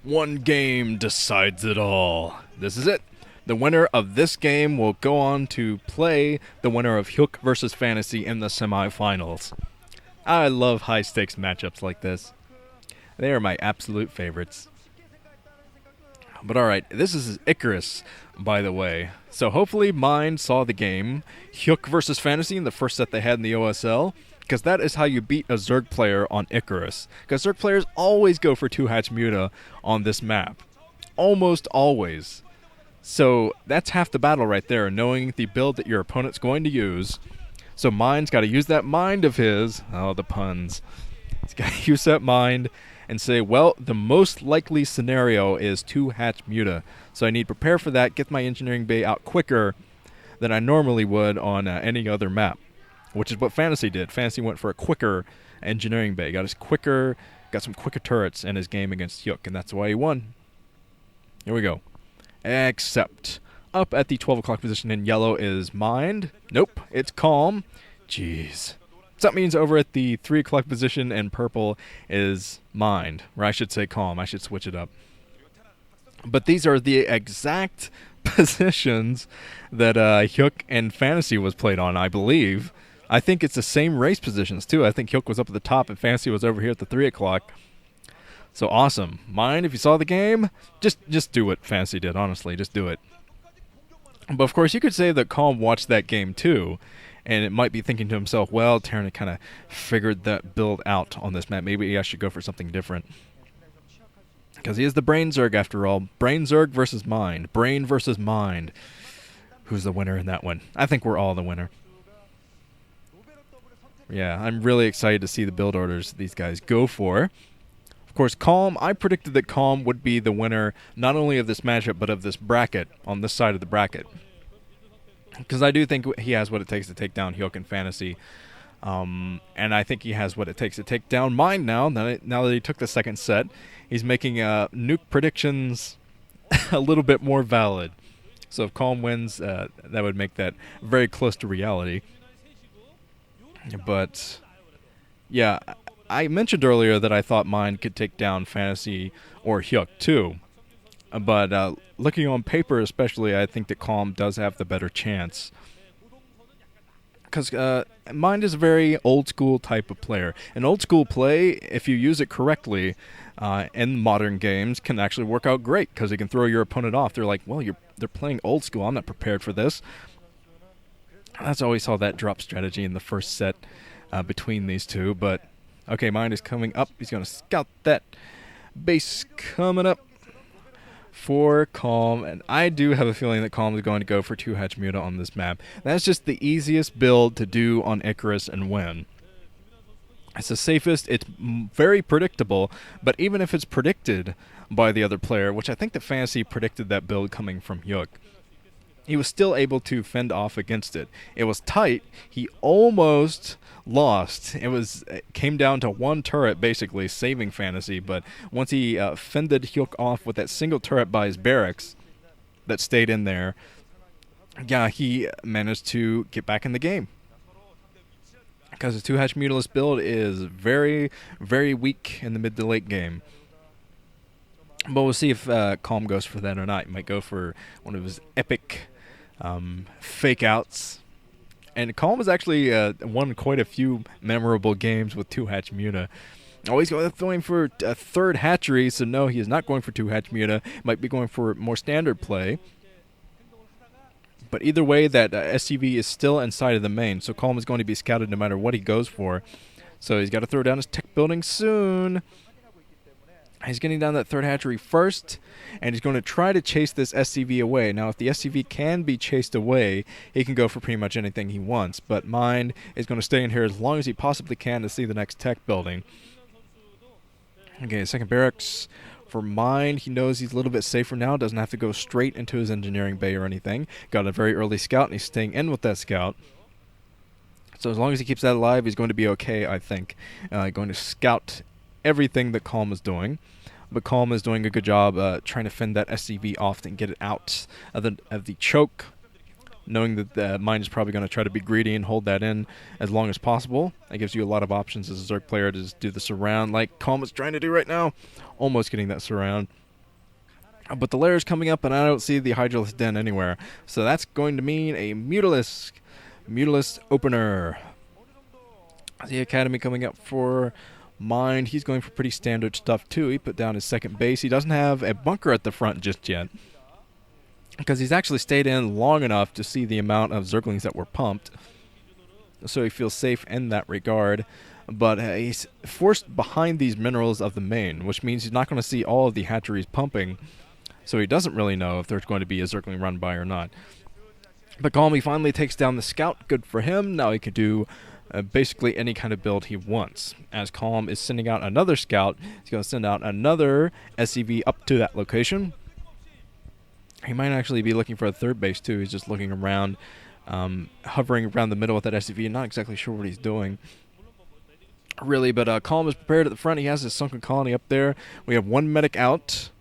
One game decides it all. This is it. The winner of this game will go on to play the winner of Hyuk versus Fantasy in the semifinals. I love high-stakes matchups like this. They are my absolute favorites. But alright, this is Icarus, by the way. So hopefully Mind saw the game, Hyuk versus Fantasy in the first set they had in the OSL, because that is how you beat a Zerg player on Icarus. Because Zerg players always go for 2-hatch Muta on this map. Almost always. So that's half the battle right there, knowing the build that your opponent's going to use. So Mind's got to use that mind of his. Oh, the puns. He's got to use that mind and say, well, the most likely scenario is 2-hatch Muta. So I need to prepare for that, get my engineering bay out quicker than I normally would on any other map. Which is what Fantasy did. Fantasy went for a quicker engineering bay. Got some quicker turrets in his game against Hyuk, and that's why he won. Here we go. Except up at the 12 o'clock position in yellow is Mind. Nope, it's Calm. Jeez. So that means over at the 3 o'clock position in purple is Mind. Or I should say Calm. I should switch it up. But these are the exact positions that Hyuk and Fantasy was played on, I believe. I think it's the same race positions, too. I think Hyuk was up at the top and Fantasy was over here at the 3 o'clock. So awesome. Mind, if you saw the game, just do what Fantasy did, honestly. Just do it. But, of course, you could say that Calm watched that game, too. And it might be thinking to himself, well, Terran kind of figured that build out on this map. Maybe I should go for something different. Because he is the Brain Zerg, after all. Brain Zerg versus Mind. Brain versus Mind. Who's the winner in that one? I think we're all the winner. Yeah, I'm really excited to see the build orders these guys go for. Of course, Calm, I predicted that Calm would be the winner not only of this matchup, but of this bracket, on this side of the bracket. Because I do think he has what it takes to take down Hyuk and Fantasy. And I think he has what it takes to take down Mind now that he took the second set. He's making nuke predictions a little bit more valid. So if Calm wins, that would make that very close to reality. But, yeah, I mentioned earlier that I thought Mind could take down Fantasy or Hyuk too. But looking on paper especially, I think that Calm does have the better chance. Because Mind is a very old-school type of player. An old-school play, if you use it correctly in modern games, can actually work out great. Because it can throw your opponent off. They're like, well, they're playing old-school. I'm not prepared for this. That's always saw that drop strategy in the first set between these two. But, okay, Mind is coming up. He's going to scout that base coming up for Calm. And I do have a feeling that Calm is going to go for 2-hatch Muta on this map. That's just the easiest build to do on Icarus and win. It's the safest. It's very predictable. But even if it's predicted by the other player, which I think the Fantasy predicted that build coming from Hyuk, he was still able to fend off against it. It was tight. He almost lost. It came down to one turret, basically, saving Fantasy. But once he fended Hyuk off with that single turret by his barracks that stayed in there, yeah, he managed to get back in the game. Because the 2-hatch Mutalist build is very, very weak in the mid to late game. But we'll see if Calm goes for that or not. He might go for one of his epic fake outs. And Calm has actually won quite a few memorable games with 2-hatch Muta. Always going for a third hatchery, so no, he is not going for 2-hatch Muta. Might be going for more standard play. But either way, that SCV is still inside of the main, so Calm is going to be scouted no matter what he goes for. So he's got to throw down his tech building soon. He's getting down that third hatchery first, and he's going to try to chase this SCV away. Now, if the SCV can be chased away, he can go for pretty much anything he wants. But Mind is going to stay in here as long as he possibly can to see the next tech building. Okay, second barracks for Mind. He knows he's a little bit safer now. Doesn't have to go straight into his engineering bay or anything. Got a very early scout, and he's staying in with that scout. So as long as he keeps that alive, he's going to be okay, I think. Going to scout everything that Calm is doing. But Calm is doing a good job trying to fend that SCV off and get it out of the choke, knowing that the Mind is probably going to try to be greedy and hold that in as long as possible. That gives you a lot of options as a Zerg player to just do the surround like Calm is trying to do right now, almost getting that surround. But the lair is coming up, and I don't see the Hydralisk Den anywhere. So that's going to mean a Mutalisk opener. The Academy coming up for Mind. He's going for pretty standard stuff too. He put down his second base. He doesn't have a bunker at the front just yet, because he's actually stayed in long enough to see the amount of Zerglings that were pumped. So he feels safe in that regard. But he's forced behind these minerals of the main, which means he's not going to see all of the hatcheries pumping. So he doesn't really know if there's going to be a Zergling run by or not. But Calm, finally takes down the scout. Good for him. Now he can do basically any kind of build he wants. As Calm is sending out another scout, he's going to send out another SCV up to that location. He might actually be looking for a third base too. He's just looking around, hovering around the middle with that SCV, not exactly sure what he's doing, really. But Calm is prepared at the front. He has his sunken colony up there. We have one medic out,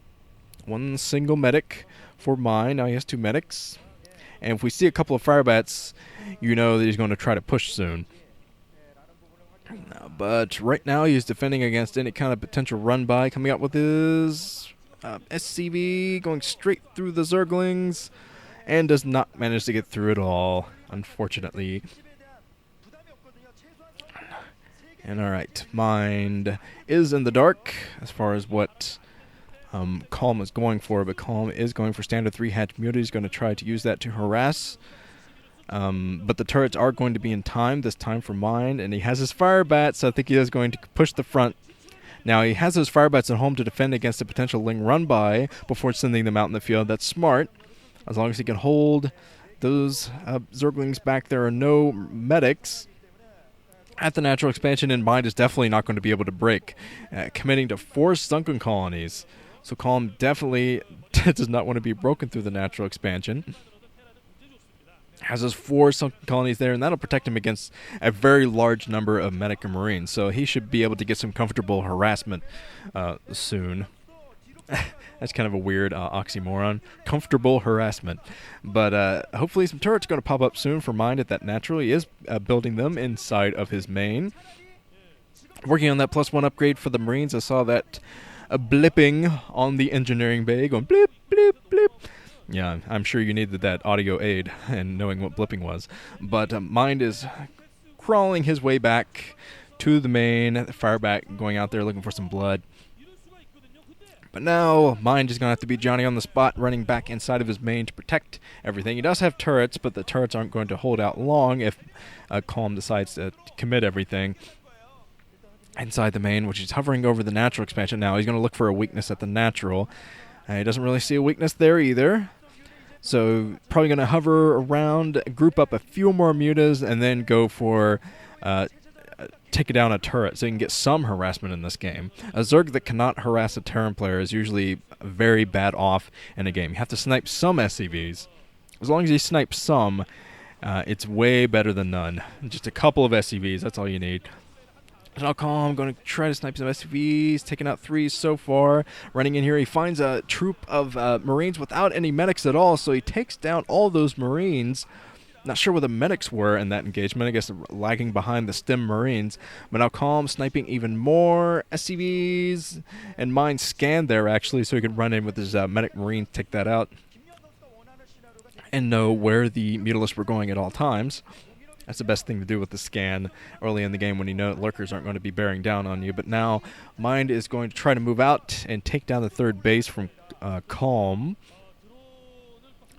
one single medic for Mine. Now he has two medics. And if we see a couple of firebats, you know that he's going to try to push soon. But right now he's defending against any kind of potential run-by, coming out with his SCV, going straight through the Zerglings, and does not manage to get through it all, unfortunately. And alright, Mind is in the dark as far as what Calm is going for, but Calm is going for standard 3-hatch Muta. He's going to try to use that to harass. But the turrets are going to be in time, this time for Mind, and he has his fire bats, so I think he is going to push the front. Now, he has those fire bats at home to defend against a potential Ling run-by before sending them out in the field. That's smart, as long as he can hold those Zerglings back. There are no medics at the natural expansion, and Mind is definitely not going to be able to break, committing to 4 sunken colonies. So Calm definitely does not want to be broken through the natural expansion. Has those 4 sunken colonies there, and that'll protect him against a very large number of medic and marines. So he should be able to get some comfortable harassment soon. That's kind of a weird oxymoron. Comfortable harassment. But hopefully some turrets are going to pop up soon for Mind at that natural. He is building them inside of his main. Working on that +1 upgrade for the marines. I saw that blipping on the engineering bay, going blip, blip, blip. Yeah, I'm sure you needed that audio aid and knowing what blipping was. But Mind is crawling his way back to the main, fireback going out there looking for some blood. But now Mind is going to have to be Johnny on the spot, running back inside of his main to protect everything. He does have turrets, but the turrets aren't going to hold out long if Calm decides to commit everything inside the main, which is hovering over the natural expansion now. He's going to look for a weakness at the natural. He doesn't really see a weakness there either. So probably going to hover around, group up a few more mutas, and then go for take down a turret so you can get some harassment in this game. A Zerg that cannot harass a Terran player is usually very bad off in a game. You have to snipe some SCVs. As long as you snipe some, it's way better than none. Just a couple of SCVs, that's all you need. Now Calm, going to try to snipe some SCVs, taking out 3 so far. Running in here, he finds a troop of Marines without any medics at all, so he takes down all those Marines. Not sure where the medics were in that engagement. I guess lagging behind the stem Marines. But now Calm sniping even more SCVs, and Mind scanned there actually, so he could run in with his medic Marines, take that out, and know where the Mutalisks were going at all times. That's the best thing to do with the scan early in the game when you know lurkers aren't going to be bearing down on you. But now Mind is going to try to move out and take down the third base from Calm.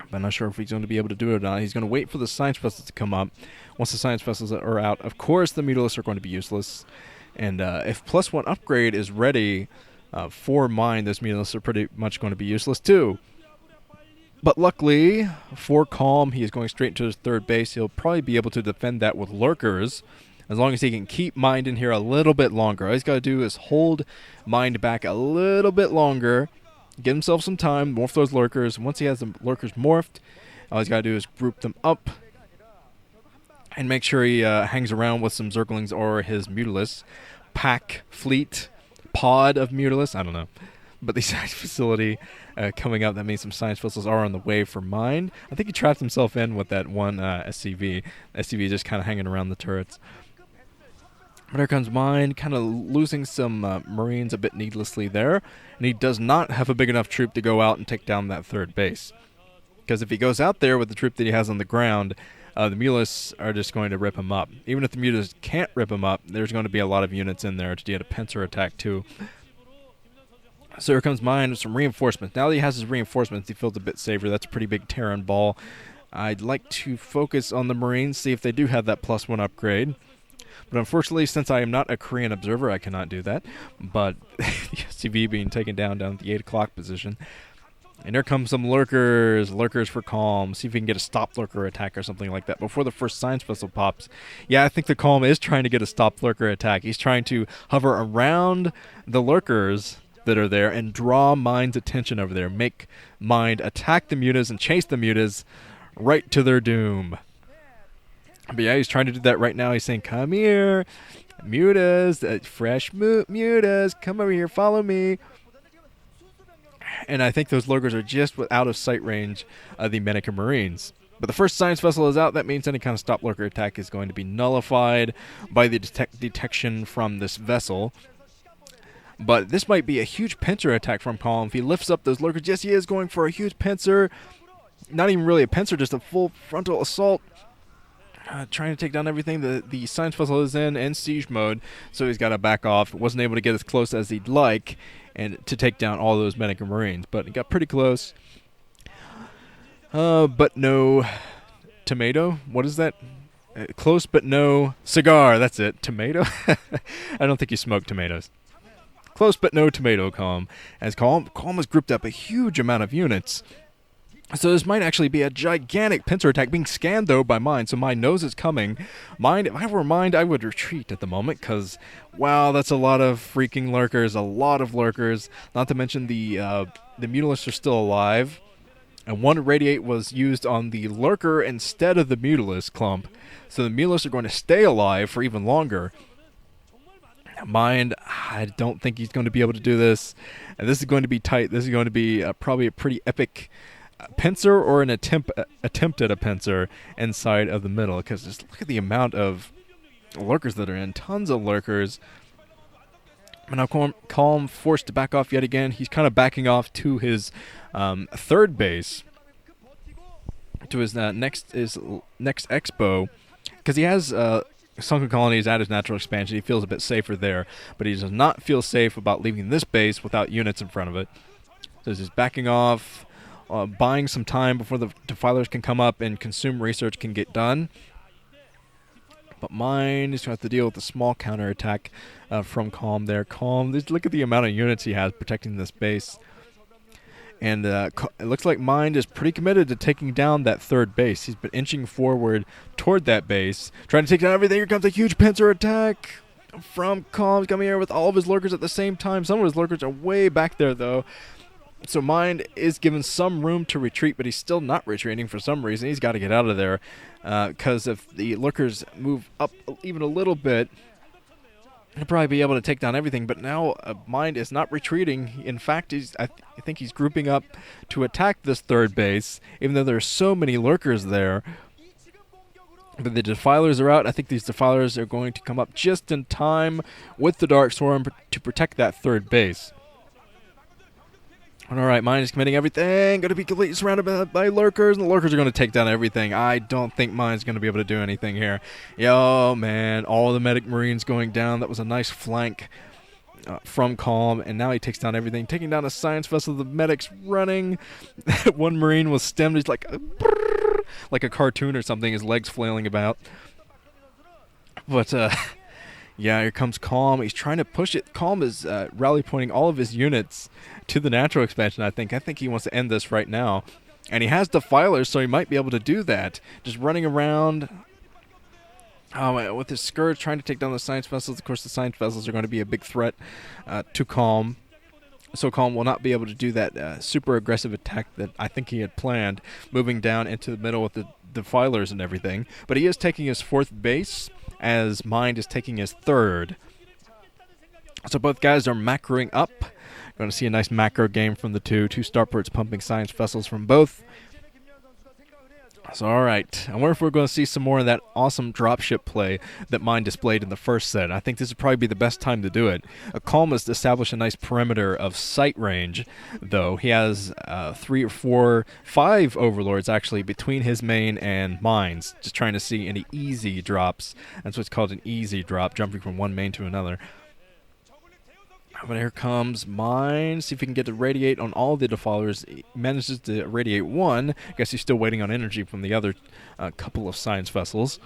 But I'm not sure if he's going to be able to do it or not. He's going to wait for the science vessels to come up. Once the science vessels are out, of course the Mutalisks are going to be useless. And if +1 upgrade is ready for Mind, those Mutalisks are pretty much going to be useless too. But luckily for Calm, he is going straight into his third base. He'll probably be able to defend that with lurkers, as long as he can keep Mind in here a little bit longer. All he's got to do is hold Mind back a little bit longer, get himself some time, morph those lurkers. Once he has the lurkers morphed, all he's got to do is group them up and make sure he hangs around with some Zerglings or his Mutalisks. Pack, fleet, pod of Mutalisks, I don't know. But the science facility coming up, that means some science vessels are on the way for Mind. I think he trapped himself in with that one SCV. SCV just kind of hanging around the turrets. But here comes Mind, kind of losing some Marines a bit needlessly there. And he does not have a big enough troop to go out and take down that third base. Because if he goes out there with the troop that he has on the ground, the Mulists are just going to rip him up. Even if the Mulists can't rip him up, there's going to be a lot of units in there to get a pincer attack too. So here comes Mind with some reinforcements. Now that he has his reinforcements, he feels a bit safer. That's a pretty big Terran ball. I'd like to focus on the Marines, see if they do have that +1 upgrade. But unfortunately, since I am not a Korean observer, I cannot do that. But the SCV being taken down at the 8 o'clock position. And here comes some lurkers. Lurkers for Calm. See if we can get a stop lurker attack or something like that before the first science vessel pops. Yeah, I think the Calm is trying to get a stop lurker attack. He's trying to hover around the lurkers that are there and draw Mind's attention over there. Make Mind attack the mutas and chase the mutas right to their doom. But yeah, he's trying to do that right now. He's saying, come here, mutas, fresh mutas, come over here, follow me. And I think those lurkers are just out of sight range of the Medica Marines. But the first science vessel is out. That means any kind of stop lurker attack is going to be nullified by the detection from this vessel. But this might be a huge pincer attack from Calm. If he lifts up those lurkers, yes, he is going for a huge pincer. Not even really a pincer, just a full frontal assault. Trying to take down everything. The science vessel is in siege mode, so he's got to back off. Wasn't able to get as close as he'd like and to take down all those Medica Marines, but he got pretty close. But no tomato. What is that? Close but no cigar. That's it. Tomato. I don't think you smoke tomatoes. Close but no tomato. Calm. As Calm has grouped up a huge amount of units. So this might actually be a gigantic pincer attack being scanned, though, by Mind. So Mind knows it's coming. Mind, if I were Mind, I would retreat at the moment because, wow, that's a lot of freaking lurkers, a lot of lurkers. Not to mention the Mutalisks are still alive. And one Radiate was used on the lurker instead of the Mutalisk clump. So the Mutalisks are going to stay alive for even longer. Mind, I don't think he's going to be able to do this. And this is going to be tight. This is going to be probably a pretty epic pincer or an attempt at a pincer inside of the middle, because just look at the amount of lurkers that are in. Tons of lurkers. And now Calm forced to back off yet again. He's kind of backing off to his third base, to his next expo, because he has sunken colonies at his natural expansion. He feels a bit safer there, but he does not feel safe about leaving this base without units in front of it. So he's just backing off, buying some time before the defilers can come up and consume research can get done. But Mind is going to have to deal with a small counterattack from Calm there. Calm, look at the amount of units he has protecting this base. And it looks like Mind is pretty committed to taking down that third base. He's been inching forward toward that base, trying to take down everything. Here comes a huge pincer attack from Calm, coming here with all of his lurkers at the same time. Some of his lurkers are way back there, though. So Mind is given some room to retreat, but he's still not retreating for some reason. He's got to get out of there, because if the lurkers move up even a little bit, he'll probably be able to take down everything. But now Mind is not retreating. In fact, I think he's grouping up to attack this third base, even though there are so many lurkers there. But the defilers are out. I think these defilers are going to come up just in time with the Dark Swarm to protect that third base. Alright, Mind is committing everything. Going to be completely surrounded by lurkers, and the lurkers are going to take down everything. I don't think Mind's going to be able to do anything here. Yo, man, all the medic marines going down. That was a nice flank from Calm, and now he takes down everything. Taking down a science vessel, the medics running. One marine was stemmed. He's like a cartoon or something, his legs flailing about. But, yeah, here comes Calm. He's trying to push it. Calm is rally pointing all of his units to the natural expansion, I think. I think he wants to end this right now. And he has defilers, so he might be able to do that. Just running around with his scourge, trying to take down the science vessels. Of course, the science vessels are going to be a big threat to Calm. So Calm will not be able to do that super aggressive attack that I think he had planned, moving down into the middle with the defilers and everything. But he is taking his fourth base, as Mind is taking his third. So both guys are macroing up, going to see a nice macro game from the two starports pumping science vessels from both. So, alright, I wonder if we're going to see some more of that awesome dropship play that Mind displayed in the first set. I think this would probably be the best time to do it. Calm has established a nice perimeter of sight range, though. He has 3 or 4, 5 overlords, actually, between his main and Mind's, just trying to see any easy drops. That's what's called an easy drop, jumping from one main to another. But here comes Mine. See if he can get to radiate on all the defilers. He manages to radiate one. I guess he's still waiting on energy from the other couple of science vessels.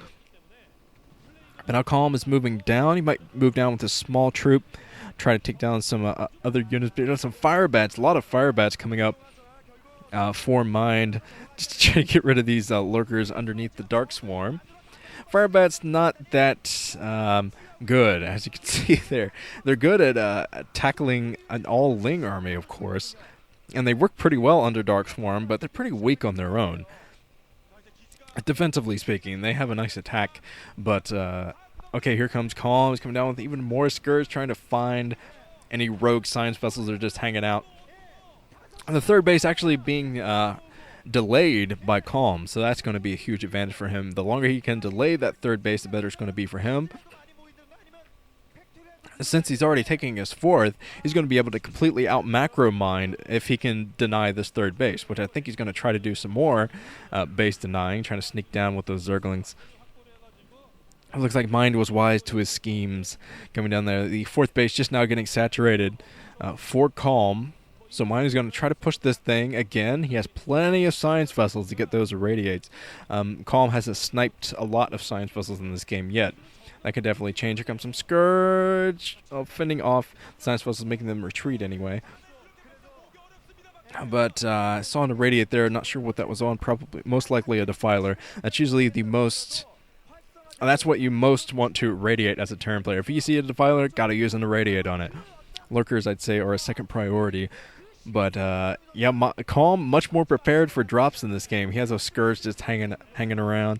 But now Calm is moving down. He might move down with a small troop, try to take down some other units. But there's some fire bats. A lot of fire bats coming up for Mind, just to try to get rid of these lurkers underneath the Dark Swarm. Firebat's not that good, as you can see there. They're good at tackling an all-Ling army, of course, and they work pretty well under Dark Swarm, but they're pretty weak on their own. Defensively speaking, they have a nice attack, but okay, here comes Calm. He's coming down with even more Scourge, trying to find any rogue science vessels that are just hanging out. And the third base actually being delayed by Calm, so that's going to be a huge advantage for him. The longer he can delay that third base, the better it's going to be for him. Since he's already taking his fourth, he's going to be able to completely out-macro Mind if he can deny this third base, which I think he's going to try to do some more base denying, trying to sneak down with those Zerglings. It looks like Mind was wise to his schemes coming down there. The fourth base just now getting saturated for Calm. So Mind is going to try to push this thing again. He has plenty of science vessels to get those irradiates. Calm hasn't sniped a lot of science vessels in this game yet. That could definitely change. Here comes some Scourge. Fending off science vessels, making them retreat anyway. But I saw an irradiate there. Not sure what that was on. Probably, most likely a defiler. That's usually the most... That's what you most want to irradiate as a Terran player. If you see a defiler, gotta use an irradiate on it. Lurkers, I'd say, are a second priority. But, yeah, Calm, much more prepared for drops in this game. He has a Scourge just hanging around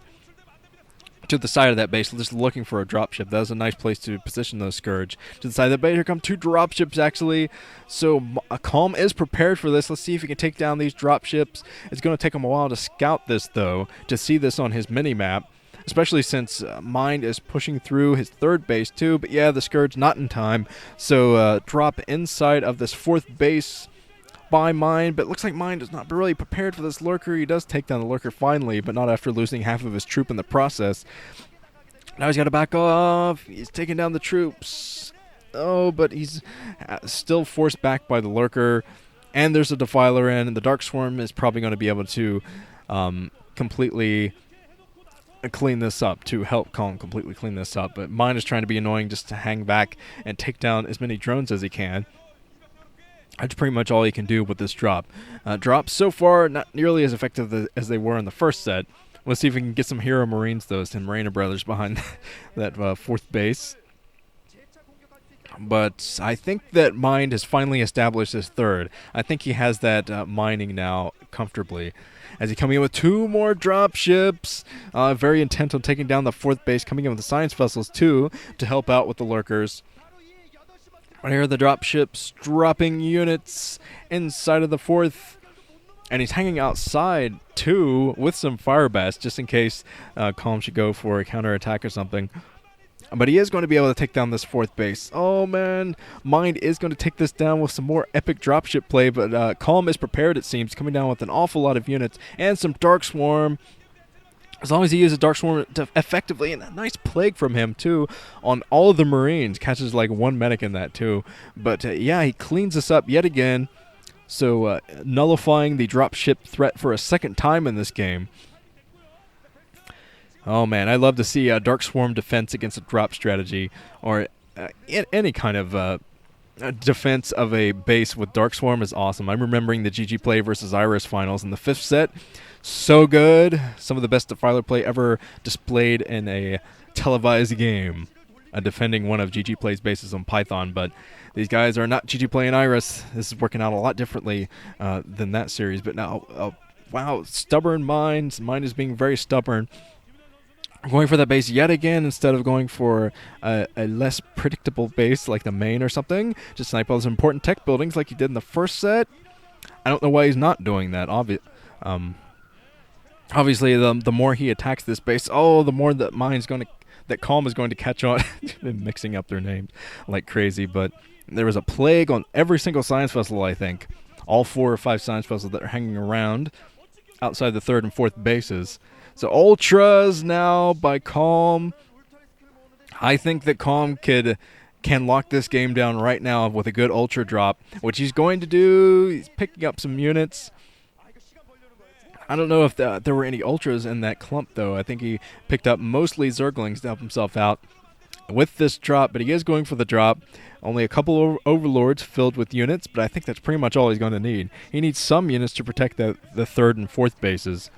to the side of that base, just looking for a dropship. That was a nice place to position those Scourge. To the side of the base, here come 2 dropships, actually. So, Calm is prepared for this. Let's see if he can take down these dropships. It's going to take him a while to scout this, though, to see this on his mini-map. Especially since Mind is pushing through his third base, too. But, yeah, the Scourge not in time. So, drop inside of this fourth base by Mind, but it looks like Mind is not really prepared for this Lurker. He does take down the Lurker finally, but not after losing half of his troop in the process. Now he's got to back off. He's taking down the troops. Oh, but he's still forced back by the Lurker, and there's a Defiler in, and the Dark Swarm is probably going to be able to completely clean this up, to help Calm completely clean this up. But Mind is trying to be annoying just to hang back and take down as many drones as he can. That's pretty much all he can do with this drop. Drops so far not nearly as effective as they were in the first set. Let's see if we can get some Hero Marines, though, some Marina Brothers behind that fourth base. But I think that Mind has finally established his third. I think he has that mining now comfortably. As he coming in with 2 more dropships, very intent on taking down the fourth base, coming in with the science vessels, too, to help out with the Lurkers. Right here are the dropships dropping units inside of the fourth. And he's hanging outside, too, with some fire bats, just in case Calm should go for a counterattack or something. But he is going to be able to take down this fourth base. Oh, man. Mind is going to take this down with some more epic dropship play. But Calm is prepared, it seems, coming down with an awful lot of units and some Dark Swarm. As long as he uses Dark Swarm effectively, and a nice plague from him, too, on all of the Marines. Catches like 1 medic in that, too. But, yeah, he cleans this up yet again. So, nullifying the dropship threat for a second time in this game. Oh, man, I'd love to see a Dark Swarm defense against a drop strategy, or any kind of defense of a base with Dark Swarm is awesome. I'm remembering the GG Play versus Icarus finals in the 5th set. So good. Some of the best Defiler play ever displayed in a televised game. Defending one of GG Play's bases on Python, but these guys are not GG Play and Icarus. This is working out a lot differently than that series. But now, wow, stubborn Mind. Mind is being very stubborn. going for that base yet again instead of going for a less predictable base like the main or something. Just snipe all those important tech buildings like he did in the first set. I don't know why he's not doing that. Obviously, the more he attacks this base, the more that Calm is going to catch on. Been mixing up their names like crazy, but there was a plague on every single science vessel, I think. All 4 or 5 science vessels that are hanging around outside the 3rd and 4th bases. So Ultras now by Calm. I think that Calm can lock this game down right now with a good Ultra drop, which he's going to do. He's picking up some units. I don't know if there were any Ultras in that clump, though. I think he picked up mostly Zerglings to help himself out with this drop, but he is going for the drop. Only a couple of Overlords filled with units, but I think that's pretty much all he's going to need. He needs some units to protect the 3rd and 4th bases.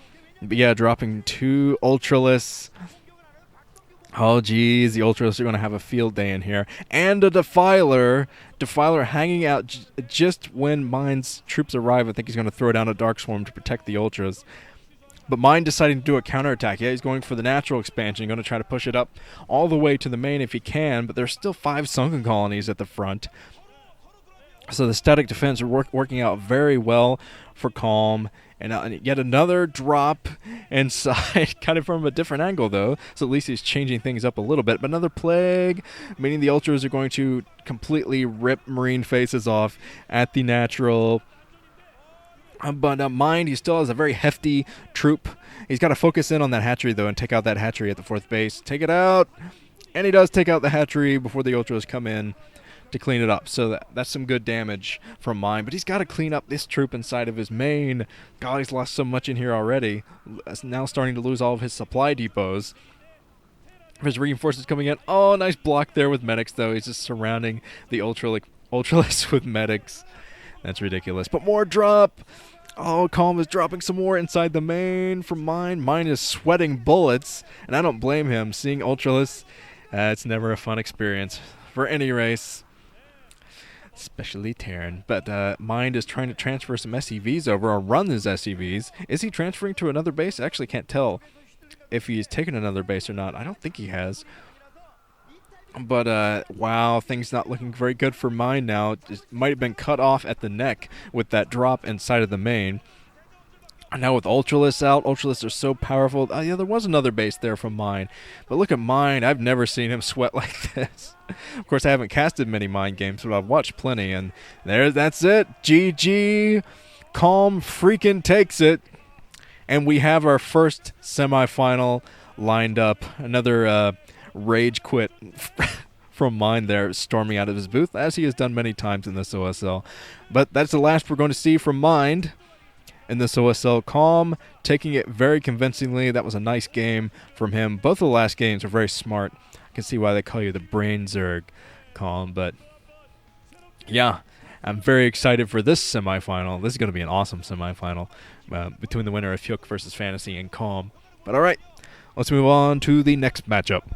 But yeah, dropping 2 Ultralists. Oh, geez, the Ultras are going to have a field day in here. And a Defiler. Defiler hanging out just when Mine's troops arrive. I think he's going to throw down a Dark Swarm to protect the Ultras. But Mine deciding to do a counterattack. Yeah, he's going for the natural expansion. Going to try to push it up all the way to the main if he can. But there's still 5 sunken colonies at the front. So the static defense are working out very well for Calm. And yet another drop inside, kind of from a different angle, though. So at least he's changing things up a little bit. But another plague, meaning the Ultras are going to completely rip Marine faces off at the natural. But Mind, he still has a very hefty troop. He's got to focus in on that hatchery, though, and take out that hatchery at the 4th base. Take it out. And he does take out the hatchery before the Ultras come in to clean it up. So that's some good damage from Mine. But he's got to clean up this troop inside of his main. God, he's lost so much in here already. Now starting to lose all of his supply depots. His reinforcements coming in. Oh, nice block there with medics, though. He's just surrounding the Ultralists with medics. That's ridiculous. But more drop. Oh, Calm is dropping some more inside the main from Mine. Mine is sweating bullets, and I don't blame him. Seeing Ultralists, it's never a fun experience for any race. Especially Terran. But Mind is trying to transfer some SCVs over, or run his SCVs. Is he transferring to another base? I actually can't tell if he's taken another base or not. I don't think he has. But, wow, things not looking very good for Mind now. Just might have been cut off at the neck with that drop inside of the main. And now with Ultralists out, Ultralists are so powerful. Oh, yeah, there was another base there from Mine. But look at Mine. I've never seen him sweat like this. Of course, I haven't casted many Mine games, but I've watched plenty. And that's it. GG. Calm freaking takes it. And we have our first semifinal lined up. Another rage quit from Mine there, storming out of his booth, as he has done many times in this OSL. But that's the last we're going to see from Mind in this OSL. Calm taking it very convincingly. That was a nice game from him. Both of the last games were very smart. I can see why they call you the brain Zerg, Calm. But yeah, I'm very excited for this semifinal. This is going to be an awesome semifinal between the winner of Hyuk versus Fantasy and Calm. But all right, let's move on to the next matchup.